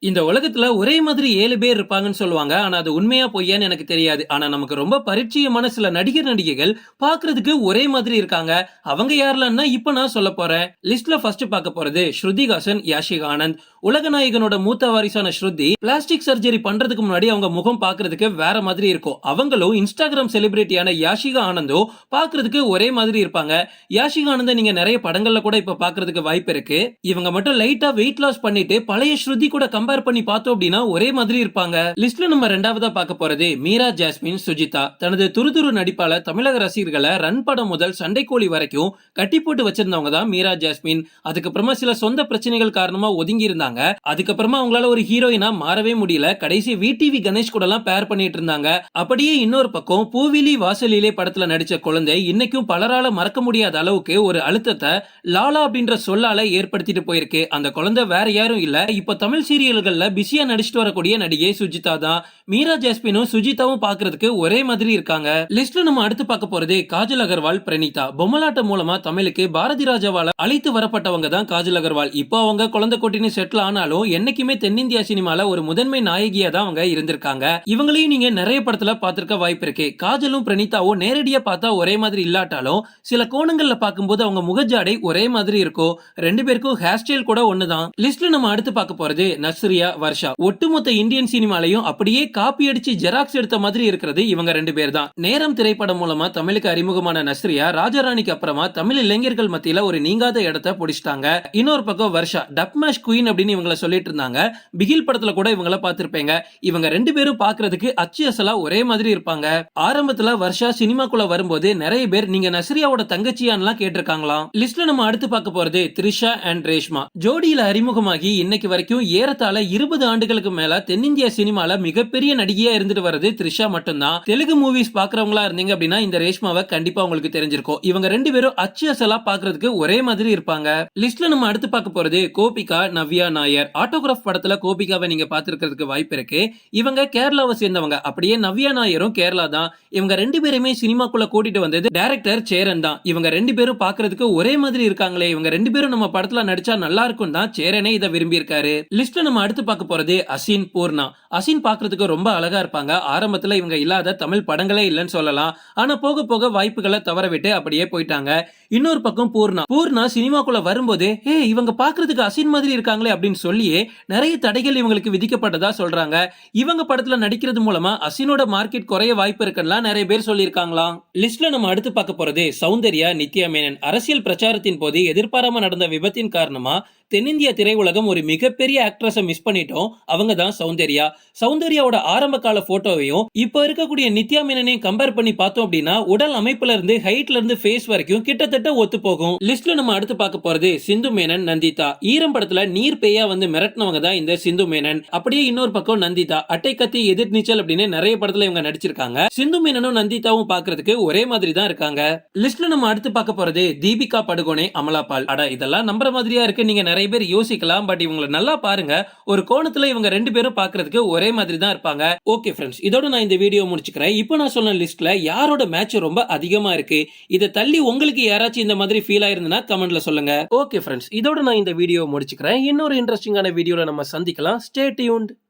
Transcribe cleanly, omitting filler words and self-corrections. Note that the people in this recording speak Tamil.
இந்த உலகத்துல ஒரே மாதிரி 7 பேர் இருப்பாங்கன்னு சொல்லுவாங்க. ஆனா அது உண்மையா பொய்யான்னு எனக்கு தெரியாது. ஆனா நமக்கு ரொம்ப பரிச்சயமான சில நடிகர், நடிகைகள் பார்க்கிறதுக்கு ஒரே மாதிரி இருக்காங்க. அவங்க யாரெல்லாம்னா இப்ப நான் சொல்லப் போறேன். லிஸ்ட்ல ஃபர்ஸ்ட் பார்க்க போறது ஸ்ருதிஹாசன், யாஷிகா ஆனந்த். உலகநாயகனோட மூத்த வாரிசான ஸ்ருதி பிளாஸ்டிக் சர்ஜரி பண்றதுக்கு முன்னாடி அவங்க முகம் பார்க்கிறதுக்கு வேற மாதிரி இருக்கும். அவங்களும் இன்ஸ்டாகிராம் செலிபிரிட்டியான யாஷிகா ஆனந்தும் பார்க்கிறதுக்கு ஒரே மாதிரி இருப்பாங்க. யாஷிகா ஆனந்த நீங்க நிறைய படங்கள்ல கூட இப்ப பார்க்கிறதுக்கு வாய்ப்பு இருக்கு. இவங்க மட்டும் லைட்டா வெயிட் லாஸ் பண்ணிட்டு பழைய ஸ்ருதி கூட கம்பேர் பண்ணி பார்த்தோம் அப்படின்னா ஒரே மாதிரி இருப்பாங்க. லிஸ்ட்ல நம்ம ரெண்டாவதா பார்க்க போறது மீரா ஜாஸ்மின் சுஜிதா. தனது துருதுரு நடிப்பால தமிழக ரசிகர்களை ரன் படம் முதல் சண்டைக்கோழி வரைக்கும் கட்டி போட்டு வச்சிருந்தவங்க தான் மீரா ஜாஸ்மின். அதுக்கப்புறமா சில சொந்த பிரச்சனைகள் காரணமா ஒதுங்கி இருந்தாங்க. அதுக்கப்புறமா அவங்களால ஒரு ஹீரோயினா மாறவே முடியல. கடைசி விடிவி கணேஷ் கூட எல்லாம் பேர் பண்ணிட்டு இருந்தாங்க. அப்படியே இன்னொரு பக்கம் பூவிலி வாசலிலே படத்துல நடிச்ச குழந்தை இன்னைக்கும் பலரால மறக்க முடியாத அளவுக்கு ஒரு அழுத்தத்தை லாலா அப்படின்ற சொல்லால ஏற்படுத்திட்டு போயிருக்கு. அந்த குழந்தை வேற யாரும் இல்ல, இப்ப தமிழ் சீரியல்கள்ல பிஸியா நடிச்சிட்டு வரக்கூடிய நடிகை சுஜிதா தான். மீரா ஜாஸ்மினும் சுஜிதாவும் பாக்குறதுக்கு ஒரே மாதிரி இருக்காங்க. லிஸ்ட்ல நம்ம அடுத்து பார்க்க போறது காஜல் அகர்வால், பிரணீதா. பொம்மலாட்டம் மூலமா தமிழுக்கு பாரதி ராஜாவால அழைத்து வரப்பட்டவங்க தான் காஜல் அகர்வால். இப்போ அவங்க குழந்தை கொட்டின்னு செட்டில் ஆனாலும் என்னைக்குமே தென்னிந்தியா சினிமால ஒரு முதன்மை நாயகியா தான் அவங்க இருந்திருக்காங்க. இவங்களையும் நீங்க நிறைய படத்துல பார்த்திருக்க வாய்ப்பு இருக்கு. காஜலும் பிரணீதாவும் நேரடியா பார்த்தா ஒரே மாதிரி இல்லாட்டாலும் சில கோணங்கள்ல பார்க்கும்போது அவங்க முகஜாடை ஒரே மாதிரி இருக்கும். ரெண்டு பேருக்கும் ஹேர் ஸ்டைல் கூட ஒண்ணுதான். லிஸ்ட்ல நம்ம அடுத்து பார்க்க போறது நஸ்ரியா, வர்ஷா. ஒட்டுமொத்த இந்தியன் சினிமாலையும் அப்படியே காப்பி அடிச்சு ஜெராக்ஸ் எடுத்த மாதிரி இருக்கிறது இவங்க ரெண்டு பேர் தான். நேரம் திரைப்படம் மூலமா தமிழுக்கு அறிமுகமான நஸ்ரியா ராஜாராணிக்கு அப்புறமா தமிழ் இளைஞர்கள் மத்தியில ஒரு நீங்காத இடத்தை பிடிச்சிட்டாங்க. இன்னொரு பக்கம் வர்ஷா டப் மேஷ் குயின் அப்படின்னு இவங்கள சொல்லிட்டு இருந்தாங்க. பிகில் படத்துல கூட இவங்கள பார்த்திருப்பீங்க. இவங்க ரெண்டு பேரும் பார்க்கிறதுக்கு அச்சு அசலா ஒரே மாதிரி இருப்பாங்க. ஆரம்பத்துல வர்ஷா சினிமாக்குள்ள வரும்போது நிறைய பேர் நீங்க நஸ்ரியாவோட தங்கச்சியான்லாம் கேட்டிருக்காங்களாம். லிஸ்ட்ல நம்ம அடுத்து பார்க்க போறது த்ரிஷா அண்ட் ரேஷ்மா. ஜோடியில அறிமுகமாகி இன்னைக்கு வரைக்கும் ஏறத்தாழ 20 ஆண்டுகளுக்கு மேல தென்னிந்திய சினிமால மிகப்பெரிய நடிகையா இருந்துட்டு வரது த்ரிஷா மட்டும்தான். தெலுங்கு மூவிஸ் பாக்குறவங்களா இருந்தீங்க அப்படின்னா இந்த ரேஷ்மாவை கண்டிப்பா உங்களுக்கு தெரிஞ்சிருக்கும். இவங்க ரெண்டு பேரும் அச்சு அசலா பாக்குறதுக்கு ஒரே மாதிரி இருப்பாங்க. லிஸ்ட்ல நம்ம அடுத்து பார்க்க போறது கோபிகா, நவ்யா நாயர். ஆட்டோகிராஃப் படத்துல கோபிகாவை நீங்க பாத்துக்கிறதுக்கு வாய்ப்பு இருக்கு. இவங்க கேரளாவை சேர்ந்தவங்க. அப்படியே நவ்யா நாயரும் கேரளா தான். இவங்க ரெண்டு பேருமே சினிமாக்குள்ள கூட்டிட்டு வந்தது டைரக்டர் சேரன் தான். இவங்க ரெண்டு பேரும் பாக்குறதுக்கு ஒரே மாதிரி இருக்காங்களே, இவங்க ரெண்டு பேரும் நம்ம படத்துல நடிச்சா நல்லா இருக்கும் தான் சேரனே இதை விரும்பி இருக்காரு. லிஸ்ட்ல நம்ம அடுத்து பார்க்க போறது அசின், பூர்ணா. அசின் பாக்குறதுக்கு ரொம்ப அழகா இருப்பாங்க. ஆரம்பத்துல இவங்க இல்லாத தமிழ் படங்களே இல்லைன்னு சொல்லலாம். ஆனா போக போக வாய்ப்புகளை தவற விட்டு அப்படியே போயிட்டாங்க. இன்னொரு பக்கம் பூர்ணா சினிமாக்குள்ள வரும்போது இவங்க பாக்குறதுக்கு அசின் மாதிரி இருக்காங்களே அப்படின்னு சொல்லியே நிறைய தடைகள் இவங்களுக்கு விதிக்கப்பட்டதா சொல்றாங்க. இவங்க படத்துல நடிக்கிறது மூலமா அசினோட மார்க்கெட் குறைய வாய்ப்பு இருக்குன்னு நிறைய பேர் சொல்லியிருக்காங்களாம். லிஸ்ட்ல நம்ம அடுத்து பார்க்க போறது சௌந்தர்யா, நித்யா மேனன். அரசியல் பிரச்சாரத்தின் போது எதிர்பாராம நடந்த விபத்தின் காரணமா தென்னிந்திய திரையுலகம் ஒரு மிகப்பெரிய ஆக்ட்ரஸை மிஸ் பண்ணிட்டோம். அவங்க தான் சௌந்தர்யா. சௌந்தர்யாவோட ஆரம்ப கால போட்டோவையும் இப்ப இருக்கக்கூடிய நித்யா மேனனையும் கம்பேர் பண்ணி பார்த்தோம் அப்படின்னா உடல் அமைப்புல இருந்து ஹைட்ல இருந்து ஃபேஸ் வரைக்கும் கிட்டத்தட்ட ஒத்து போகும். லிஸ்ட்ல நம்ம அடுத்து பார்க்க போறது சிந்து மேனன், நந்திதா. ஈரம் படத்துல நீர் பேயா வந்து மிரட்டினவங்க தான் இந்த சிந்து மேனன். அப்படியே இன்னொரு பக்கம் நந்திதா அட்டை கத்தி எதிர் நீச்சல் அப்படின்னு நிறைய படத்துல இவங்க நடிச்சிருக்காங்க. சிந்து மேனனும் நந்திதாவும் பாக்குறதுக்கு ஒரே மாதிரி தான் இருக்காங்க. லிஸ்ட்ல நம்ம அடுத்து பார்க்க போறது தீபிகா படுகோனே, அமலா பால். அட இதெல்லாம் நம்புற மாதிரியா இருக்கு நீங்க நிறைய பேர் யோசிக்கலாம். பட் இவங்களை நல்லா பாருங்க. ஒரு கோணத்துல இவங்க ரெண்டு பேரும் பாக்குறதுக்கு ஒரே மாதிரி தான் இருப்பாங்க. ஓகே ஃப்ரெண்ட்ஸ், இதோட நான் இந்த வீடியோ முடிச்சுக்கிறேன். இப்போ நான் சொன்ன லிஸ்ட்ல யாரோட மேட்ச் ரொம்ப அதிகமா இருக்கு, இதை தள்ளி உங்களுக்கு யாராச்சும் இந்த மாதிரி ஃபீல் ஆயிருந்தா கமெண்ட்ல சொல்லுங்க. ஓகே ஃப்ரெண்ட்ஸ், இதோட நான் இந்த வீடியோ முடிச்சுக்கிறேன். இன்னொரு இன்ட்ரெஸ்டிங்கான வீடியோல நம்ம சந்திக்கலாம். Stay tuned.